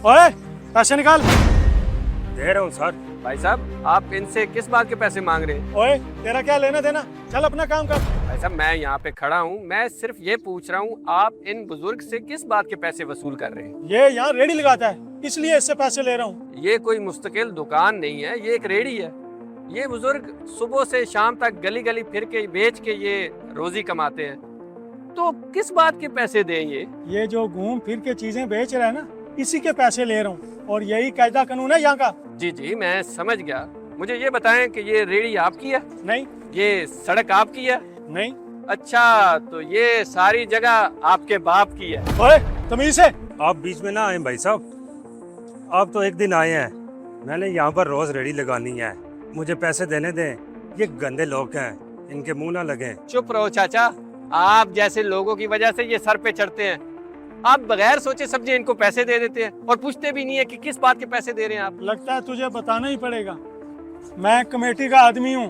ओए पैसे निकाल। दे रहा हूँ सर। भाई साहब आप इनसे किस बात के पैसे मांग रहे हैं? ओए तेरा क्या लेना देना, चल अपना काम कर। भाई साहब मैं यहाँ पे खड़ा हूँ, मैं सिर्फ ये पूछ रहा हूँ आप इन बुजुर्ग से किस बात के पैसे वसूल कर रहे हैं? ये यहाँ रेडी लगाता है, इसलिए इससे पैसे ले रहा हूँ। ये कोई मुस्तकिल दुकान नहीं है, ये एक रेडी है। ये बुजुर्ग सुबह से शाम तक गली गली फिर के बेच के ये रोजी कमाते हैं, तो किस बात के पैसे दें ये जो घूम फिर के चीजें बेच रहा है ना, इसी के पैसे ले रहा हूँ, और यही कायदा कानून है यहाँ का। जी जी मैं समझ गया। मुझे ये बताएं कि ये रेडी आपकी है? नहीं। ये सड़क आपकी है? नहीं। अच्छा तो ये सारी जगह आपके बाप की है? ओए तमीज से। आप बीच में ना आए भाई साहब, आप तो एक दिन आए हैं। मैंने यहाँ पर रोज रेडी लगानी है, मुझे पैसे देने दें। ये गंदे लोग हैं, इनके मुंह ना लगे। चुप रहो चाचा, आप जैसे लोगों की वजह से ये सर पे चढ़ते हैं। आप बगैर सोचे समझे इनको पैसे दे देते हैं और पूछते भी नहीं है कि किस बात के पैसे दे रहे हैं आप। लगता है तुझे बताना ही पड़ेगा, मैं कमेटी का आदमी हूँ,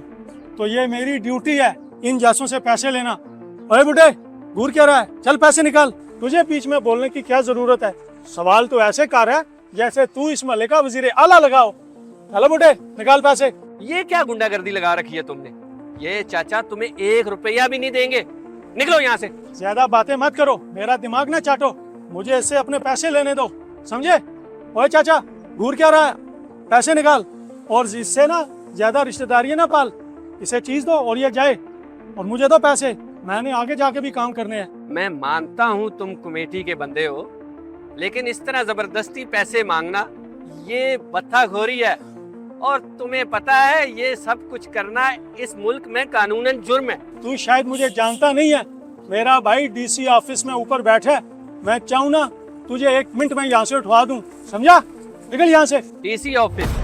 तो ये मेरी ड्यूटी है इन जैसों से पैसे लेना। अरे बुढ़े घूर क्या रहा है, चल पैसे निकाल। तुझे बीच में बोलने की क्या जरूरत है, सवाल तो ऐसे कर है जैसे तू इस महल का वजीर आला लगाओ। चलो बुढ़े निकाल पैसे। ये क्या गुंडागर्दी लगा रखी है तुमने? ये चाचा तुम्हें 1 रुपया भी नहीं देंगे, निकलो यहाँ से। ज्यादा बातें मत करो, मेरा दिमाग ना चाटो, मुझे इससे अपने पैसे लेने दो, समझे? ओए चाचा घूर क्या रहा है, पैसे निकाल, और इससे ना ज्यादा रिश्तेदारी ना पाल। इसे चीज दो और ये जाए, और मुझे दो पैसे, मैंने आगे जाके भी काम करने हैं। मैं मानता हूँ तुम कमेटी के बंदे हो, लेकिन इस तरह जबरदस्ती पैसे मांगना ये बत्ताखोरी है, और तुम्हें पता है ये सब कुछ करना इस मुल्क में कानूनन जुर्म है। तू शायद मुझे जानता नहीं है, मेरा भाई डीसी ऑफिस में ऊपर बैठा है, मैं चाहूँ ना तुझे 1 मिनट में यहाँ से उठवा दूँ, समझा? निकल यहाँ से। DC office?